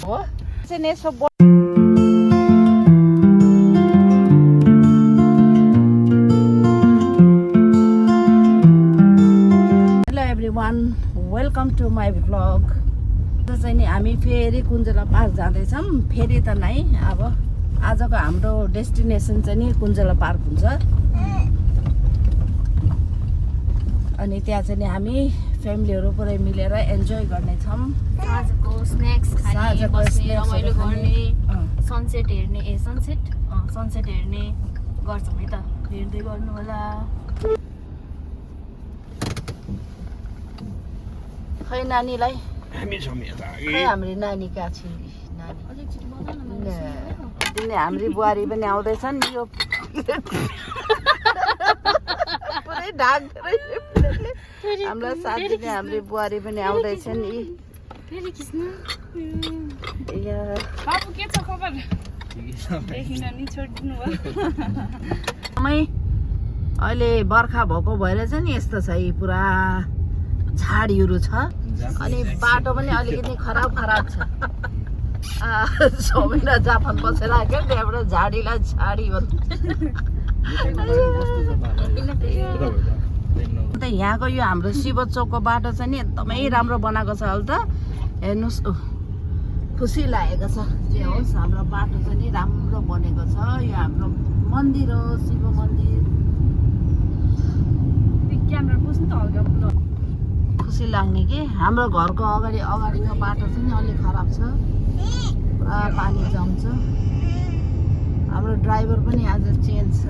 हो चाहिँ यसो everyone, welcome to my vlog. चाहिँ नि हामी फेरि कुञ्जला पार्क जाँदैछौँ। फेरि त नै अब आजको हाम्रो डेस्टिनेसन चाहिँ नि कुञ्जला पार्क हुन्छ। अनि त्यहाँ चाहिँ नि हामी फ्यामिलीहरू पुरै मिलेर एन्जोय गर्नेछौँ। साँझको स्न्याक्स खाने, बस्ने, रमाइलो गर्ने, सनसेट हेर्ने, सनसेट हेर्ने गर्छौँ है त। हेर्दै गर्नु होला। खै नानीलाई हामी छौँ यता खै हाम्रो नानी कहाँ छ नानी दिने हाम्री बुहारी पनि आउँदैछन् यो पुरै ढाक्दै हाम्रो साथीले हाम्री बुहारी पनि आउँदैछन् यी फेरि किस्न बाबु के छ खबर देखिन नि छोड्दिनु भयो अहिले बर्खा भएको भएर चाहिँ नि यस्तो छ यी पुरा झाडीहरू छ अनि बाटो पनि अलिकति खराब छ। सौमिना जापान बसेर आएको त्यहाँबाट झाडीलाई झाडी भन्छ। यहाँको यो हाम्रो शिव चौकको बाटो चाहिँ नि एकदमै राम्रो बनाएको छ। अहिले त हेर्नुहोस् खुसी लागेको छ। जे होस् हाम्रो बाटो चाहिँ नि राम्रो बनेको छ। यो हाम्रो मन्दिर हो, शिव मन्दिर। क्यामेरा पुस्नु त हल्का खुसी लाग्ने कि हाम्रो घरको अगाडिको बाटो चाहिँ अलिक खराब छ, पुरा पानी जम्छ। हाम्रो ड्राइभर पनि आज चेन्ज छ।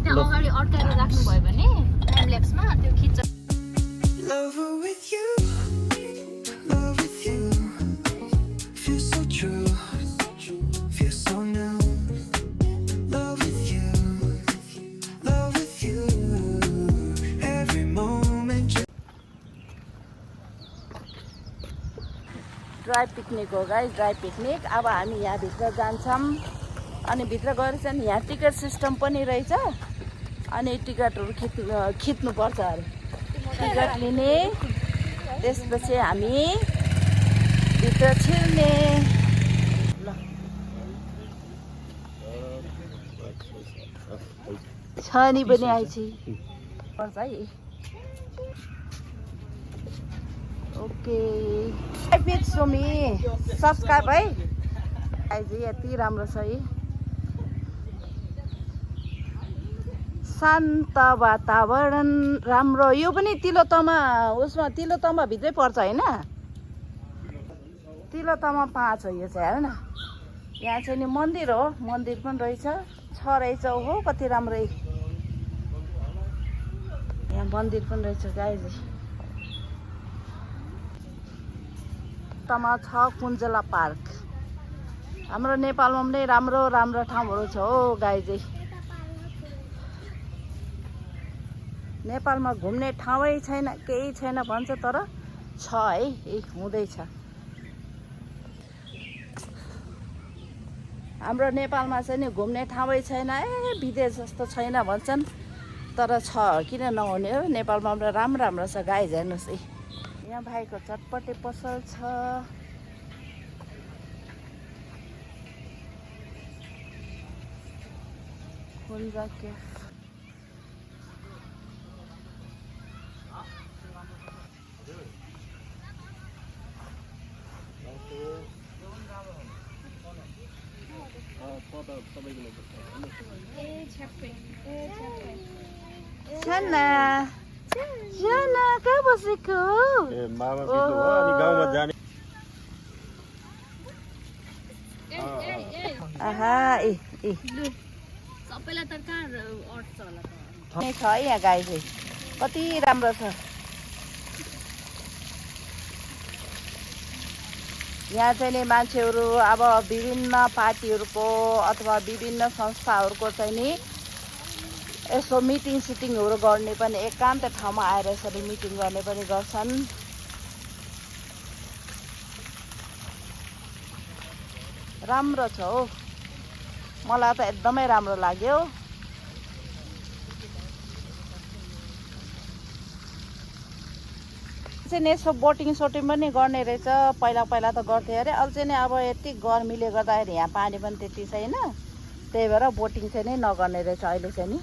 त्यहाँ अगाडि अड्काएर राख्नु भयो भने टाइम ल्याप्समा त्यो खिच्छ। ड्राई पिकनिक हो गाइस, ड्राई पिकनिक। अब हामी यहाँभित्र जान्छौँ अनि भित्र गएर चाहिँ यहाँ टिकट सिस्टम पनि रहेछ अनि टिकटहरू खिच्नुपर्छ अरे। टिकट लिने त्यसपछि हामी भित्र छिर्ने। ल छनी पनि आइछि पर्छ है। ओके सुमी सब्सक्राइब है। आइज यति राम्रो छ है, शान्त वातावरण राम्रो। यो पनि तिलोत्तमा उसमा तिलोत्तमा भित्रै पर्छ होइन? तिलोत्तमा 5 हो यो चाहिँ होइन। यहाँ चाहिँ नि मन्दिर हो, मन्दिर पनि रहेछ, छ रहेछ। हो कति राम्रै यहाँ मन्दिर पनि रहेछ गाइज। तमा छ कुञ्जला पार्क। हाम्रो नेपालमा पनि राम्रो राम्रो ठाउँहरू छ हो गाइज। नेपालमा घुम्ने ठाउँै छैन, केही छैन भन्छ, तर छ है, हुँदैछ। हाम्रो नेपालमा चाहिँ नि घुम्ने ठाउँै छैन, विदेश जस्तो छैन भन्छन्, तर छ। किन नहुने हो? नेपालमा पनि राम्रो राम्रो छ गाइज। हेर्नुहोस् है, यहाँ भाइको चटपटे पसल छ। कुञ्जा क्याफ। छना कहाँ बसेको? सबैलाई त कहाँ अट्छ होला त। छ यहाँ गाई चाहिँ कति राम्रो छ। यहाँ चाहिँ नि मान्छेहरू अब विभिन्न पार्टीहरूको अथवा विभिन्न संस्थाहरूको चाहिँ नि यसो मिटिङ सिटिङहरू गर्ने पनि एकान्त ठाउँमा आएर यसरी मिटिङ गर्ने पनि गर्छन्। राम्रो छ हो, मलाई त एकदमै राम्रो लाग्यो। चाहिँ नि यसो बोटिङ सोटिङ पनि गर्ने रहेछ। पहिला पहिला त गर्थे अरे, अहिले चाहिँ नि अब यति गर्मीले गर्दाखेरि यहाँ पानी पनि त्यति छैन, त्यही भएर बोटिङ चाहिँ नि नगर्ने रहेछ अहिले चाहिँ नि।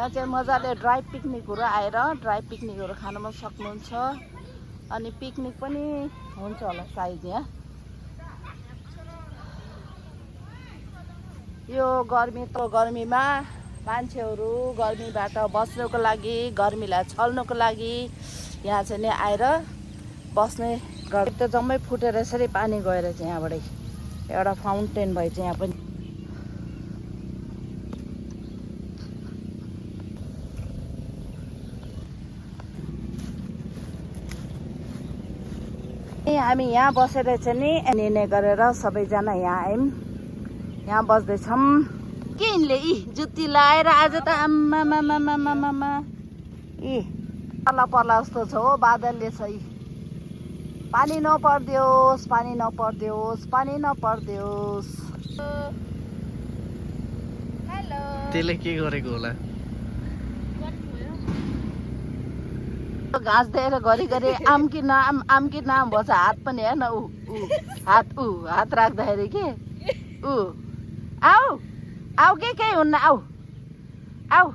यहाँ चाहिँ मजाले ड्राई पिकनिकहरू आएर ड्राई पिकनिकहरू खान पनि सक्नुहुन्छ, अनि पिकनिक पनि हुन्छ होला सायद यहाँ। यो गर्मीमा मान्छेहरू गर्मीबाट बस्नको लागि, गर्मीलाई छल्नको लागि यहाँ चाहिँ नि आएर बस्ने गर्छ। त्यो जम्मै फुटेर यसरी पानी गएर चाहिँ यहाँबाटै एउटा फाउन्टेन भएछ यहाँ पनि। हामी यहाँ बसेर चाहिँ नि निर्णय गरेर सबैजना यहाँ आयौँ, यहाँ बस्दैछौँ। के यिनले जुत्ती लाएर आज त आम्मामामामामामा पर्ला पर्ला जस्तो छ हो, बादलले छ। पानी नपर्दियोस्, पानी नपर्दियोस्, पानी नपर्दियोस्। हेलो, त्यसले के गरेको होला? घाँस दिएर घरिघरि आम कि नाम भन्छ। हात पनि हेर्न, हात राख्दाखेरि के आऊ आऊ केही हुन्न, आऊ आऊ।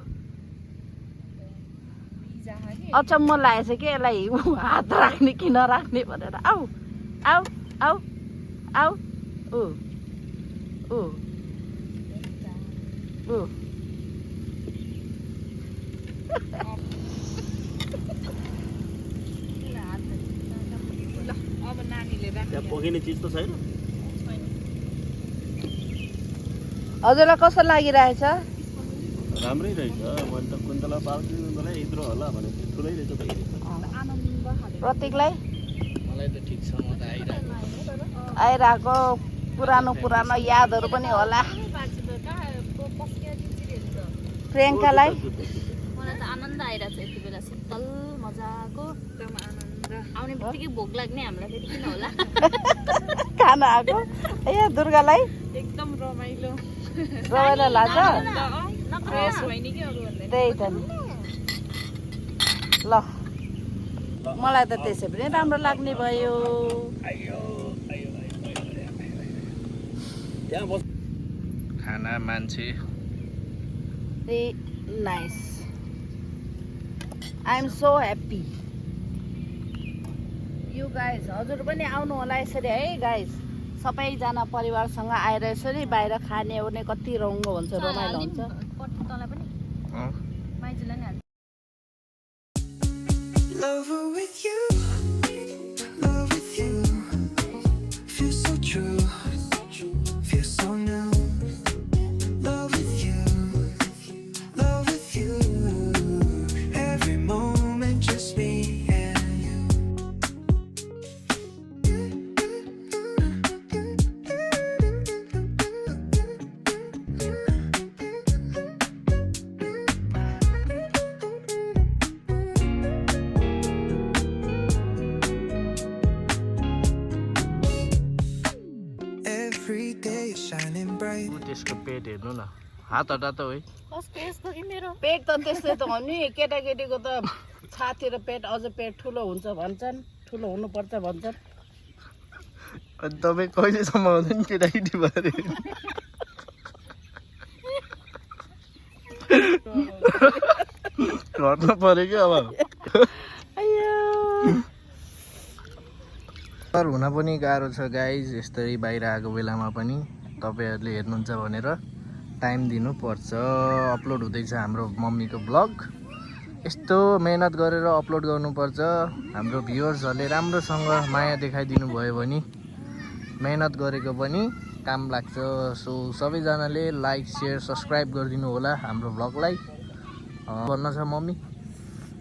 अचम्म लागेछ कि यसलाई हात राख्ने कि नराख्ने भनेर। आऊ आऊ आऊ आऊ अब नानीले त्यहाँ पोखिने चिज त छैन। हजुरलाई कस्तो लागिरहेछ? राम्रै रहेछ। मैले त कुन्तला पाल्छु, कुन्तला इत्रो होला भने ठुलै रहेछ त। प्रतीकलाई मलाई त ठिक छ, म त आइरहेको पुरानो यादहरू पनि होला। प्रियङ्कालाई मलाई त आनन्द आइरहेछ यति बेला, शीतल मजाको आउने बित्तिकै भोक लाग्ने हामीलाई फेरि किन होला। खाना आएको यहाँ दुर्गालाई एकदम रमाइलो लाग्छ। फ्रेस होइन कि अरू भन्दा। त्यही त नि, ल मलाई त त्यसै पनि राम्रो लाग्ने भयो। खाना मान्छे nice, I am so happy you guys. हजुर पनि आउनु होला यसरी है गाइज, सबैजना परिवारसँग आएर यसरी बाहिर खाने ओर्ने कति रङ्गो हुन्छ, रमाइलो हुन्छ। तँलाई पनि माइजूलाई नि हाल्नु। Love with you, love with you. Feel so true, feel so new. Love with you, love with you. Every moment just me and you. Every day is shining bright. त्यसको पेट हेर्नु न, हात हटा त है। कस्तो यस्तो कि मेरो पेट त त्यस्तै त हो नि, केटाकेटीको त छाती र पेट अझ पेट ठुलो हुन्छ भन्छन्, ठुलो हुनुपर्छ भन्छन्। अनि तपाईँ कहिलेसम्म आउँदैन केटाकेटी भएर? घट्नु पऱ्यो कि अब। हुन पनि गाह्रो छ गाइज, यस्तै बाहिर आएको बेलामा पनि तपाईँहरूले हेर्नुहुन्छ भनेर टाइम दिनुपर्छ। अपलोड हुँदैछ हाम्रो मम्मीको ब्लग, यस्तो मेहनत गरेर अपलोड गर्नुपर्छ। हाम्रो भ्युअर्सहरूले राम्रोसँग माया देखाइदिनु भयो भने मेहनत गरेको पनि काम लाग्छ। सो सबैजनाले लाइक, सेयर, सब्सक्राइब गरिदिनु होला हाम्रो ब्लगलाई। भन्न छ मम्मी?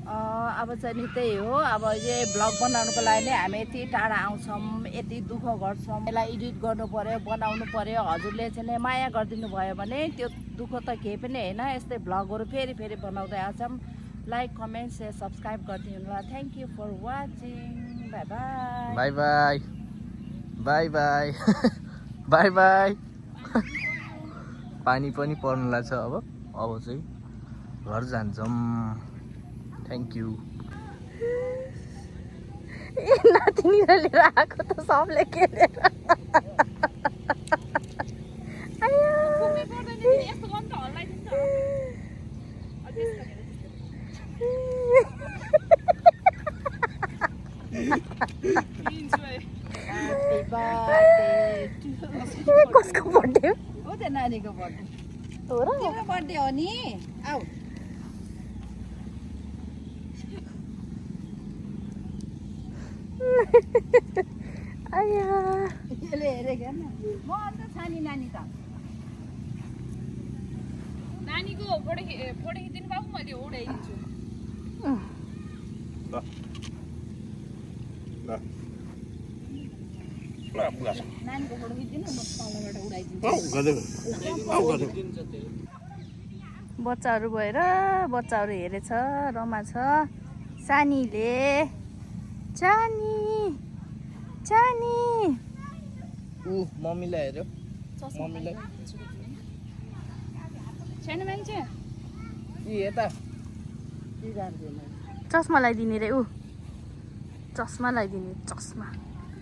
अब चाहिँ नि त्यही हो अब यो भ्लग बनाउनुको लागि नै हामी यति टाढा आउँछौँ यति दुःख गर्छौँ यसलाई एडिट गर्नु पर्यो बनाउनु पर्यो हजुरले चाहिँ नि माया गरिदिनु भयो भने त्यो दुःख त केही पनि होइन यस्तै भ्लगहरू फेरि फेरि बनाउँदै आउँछौँ लाइक कमेन्ट सेयर सब्सक्राइब गरिदिनु होला thank you for watching bye bye bye bye bye bye bye पानी पनि पर्नु लाग्छ अब चाहिँ घर जान्छौँ थ्याङ्क यू नातिनीले लिएर आएको त सबले खेलेर कसको बर्थडे हो त्यो नानीको बर्थडे हो र तिम्रो बर्थडे हो नि आऊ आया यसले हेरेको हेर्न म अन्त छानी नानी त नानीको फोटो खिचिदिनु पाऊ मैले उडाइदिन्छु नानीको फोटो खिचिदिनु म तलबाट उडाइदिन्छु बच्चाहरू भएर बच्चाहरू हेरेछ रमा छ सानीले चानी चानी मम्मीलाई हेऱ्यो मम्मीलाई छैन मान्छे यता चस्मा लगाइदिने रे ऊ चस्मा लगाइदिने चस्मा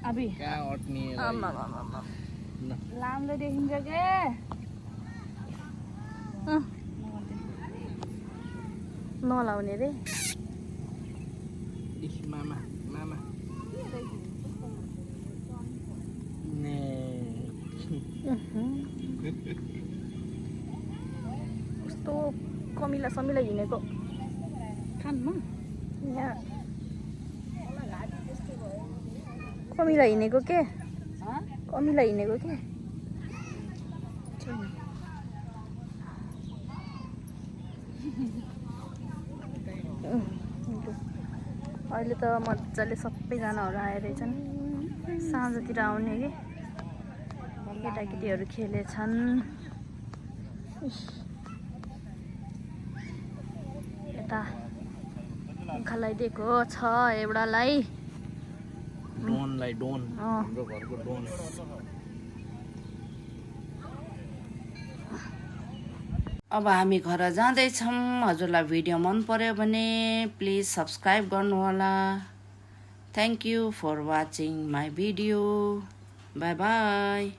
अबि कहाँ अट्ने लामले देखिन्छ के नलाउने रे मामा मामा कस्तो कमिला समिला हिँडेको कानमा यहाँ कमिला हिँडेको के कमिला हिँडेको के अहिले त मजाले सबैजनाहरू आएर रहेछन् साँझतिर आउने कि केटाकेटीहरू खेलेछन् यता पङ्खालाई दिएको छ एउटालाई डोनलाई डोन हाम्रो घरको डोन अब हामी घर जाँदैछौँ हजुरलाई भिडियो मन पर्यो भने प्लिज सब्सक्राइब गर्नुहोला thank you for watching my video bye by